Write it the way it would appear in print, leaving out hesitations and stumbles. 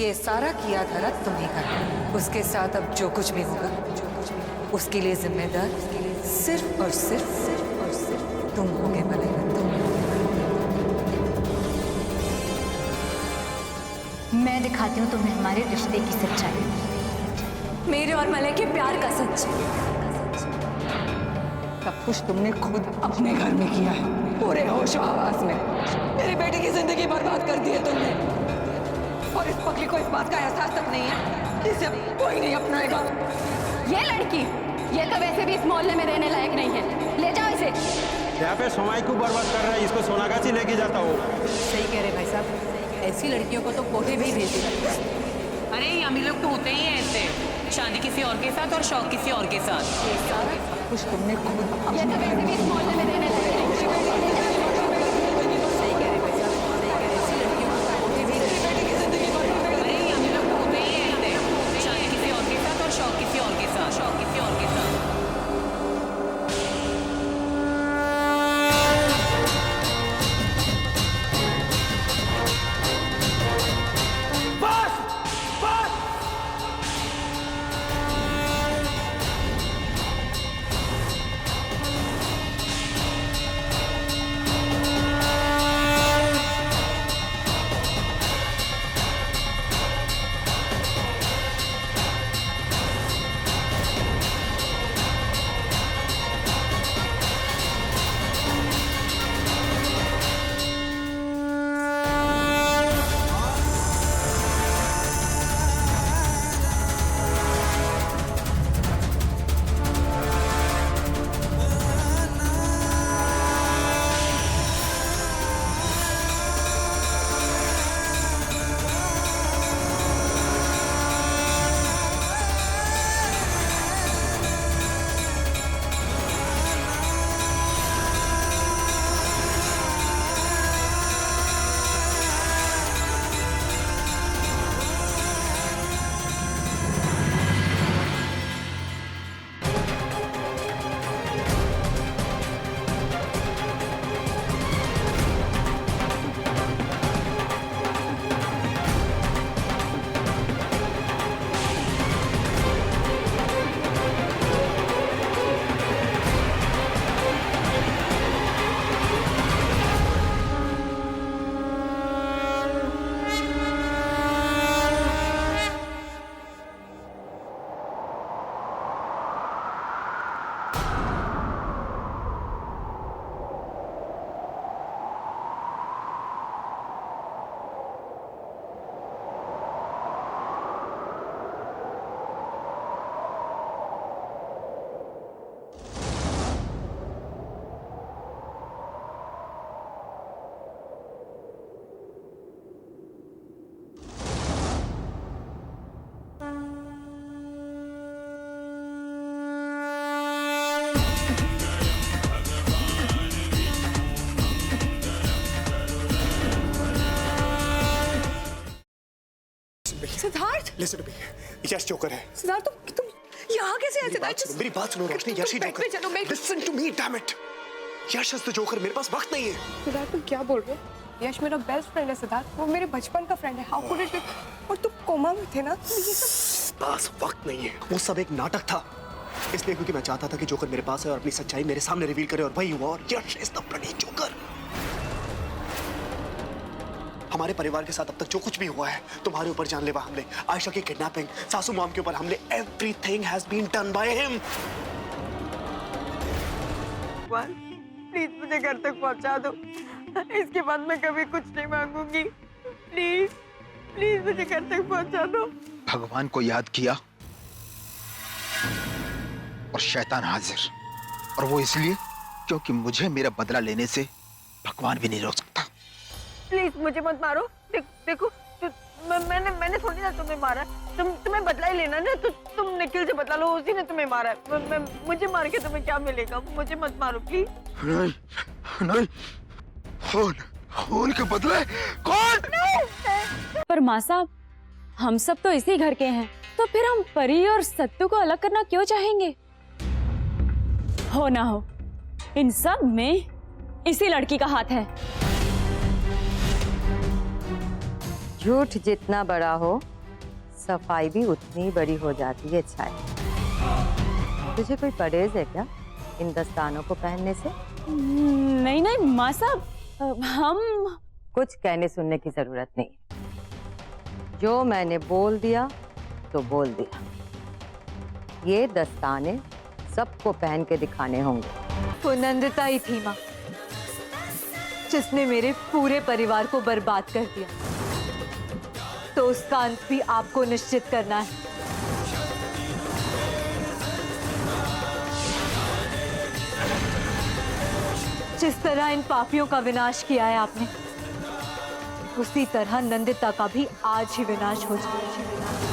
ये सारा किया धरा तुम्हें करना। उसके साथ अब जो कुछ भी होगा उसके लिए जिम्मेदार सिर्फ और सिर्फ तुम होगे मलैका, तुम। मैं दिखाती हूँ तुम्हें हमारे रिश्ते की सच्चाई, मेरे और मलय के प्यार का सच। सब कुछ तुमने खुद अपने घर में किया है, पूरे होशो आवाज में। मेरी बेटी की जिंदगी बर्बाद कर दी है तुमने, और इस पगली को इस बात का एहसास तक नहीं है, इसे कोई नहीं अपनाएगा। ये लड़की, ये तो वैसे भी इस मोहल्ले में रहने लायक नहीं है, ले जाओ इसे। यहाँ पे समय को बर्बाद कर रहा है, इसको सोनागाछी लेके जाता हूँ। सही कह रहे भाई साहब, ऐसी लड़कियों को तो कोठे भी भेज दिया। अरे हम लोग तो होते ही हैं ऐसे, शादी किसी और के साथ और शौक किसी और के साथ। ये सारा कुछ तुमने खुद ये तो वैसे भी इस मोहल्ले में रहने लायक नहीं है। सही कह रहे भाई साहब, सही कह रहे, ऐसी लड़कियों को कोठे भी अरे हम लोग तो होते ही हैं ऐसे, शादी किसी और के साथ और शौक किसी और के साथ, शौक किसी और के साथ। Siddharth, listen to me, Yash joker है। सिद्धार्थ तुम यहाँ कैसे आए? सिद्धार्थ मेरी बात सुनो रोशनी, यश ही जोकर। चलो listen to me, damn it, Yash is the joker. मेरे पास वक्त नहीं है। सिद्धार्थ तुम क्या बोल रहे हो? यश मेरा बेस्ट फ्रेंड है सिद्धार्थ, वो मेरे बचपन का फ्रेंड है। How could it be? और तुम कोमा में थे ना, तो ये सब पास वक्त नहीं है। वो सब एक नाटक था, इसलिए क्योंकि मैं चाहता था कि जोकर मेरे पास है और अपनी सच्चाई मेरे सामने रिवील करे, और वही हुआ। और यश इज द ब्लडी जोकर। हमारे परिवार के साथ अब तक जो कुछ भी हुआ है, तुम्हारे ऊपर जानलेवा हमले, आयशा की किडनैपिंग, सासू मॉम के ऊपर हमले, everything has been done by him. Please मुझे घर तक पहुंचा दो, इसके बाद मैं कभी कुछ नहीं मांगूंगी। प्लीज प्लीज मुझे घर तक पहुंचा दो। भगवान को याद किया और शैतान हाजिर, और वो इसलिए क्योंकि मुझे मेरा बदला लेने से भगवान भी नहीं रोक सकता। प्लीज मुझे मत मारो। देखो मैंने थोड़ी ना तुम्हें मारा, तुम्हें बदला ही लेना ना, तो तुम निखिल से बदला लो, उसी ने तुम्हें मारा है। मुझे मार के तुम्हें क्या मिलेगा? मुझे मत मारो प्लीज। नहीं नहीं, खून के बदले कौन? पर माँ साहब, हम सब तो इसी घर के हैं, तो फिर हम परी और सत्तू को अलग करना क्यों चाहेंगे? हो ना हो, इन सब में इसी लड़की का हाथ है। झूठ जितना बड़ा हो, सफाई भी उतनी बड़ी हो जाती है छाया। तुझे कोई परहेज है क्या इन दस्तानों को पहनने से? नहीं नहीं माँ साहब, हम कुछ कहने सुनने की जरूरत नहीं। जो मैंने बोल दिया तो बोल दिया। ये दस्ताने सबको पहन के दिखाने होंगे। वो नंदिता ही थी माँ, जिसने मेरे पूरे परिवार को बर्बाद कर दिया। तो उसका अंत भी आपको निश्चित करना है। जिस तरह इन पापियों का विनाश किया है आपने, उसी तरह नंदिता का भी आज ही विनाश हो जाए।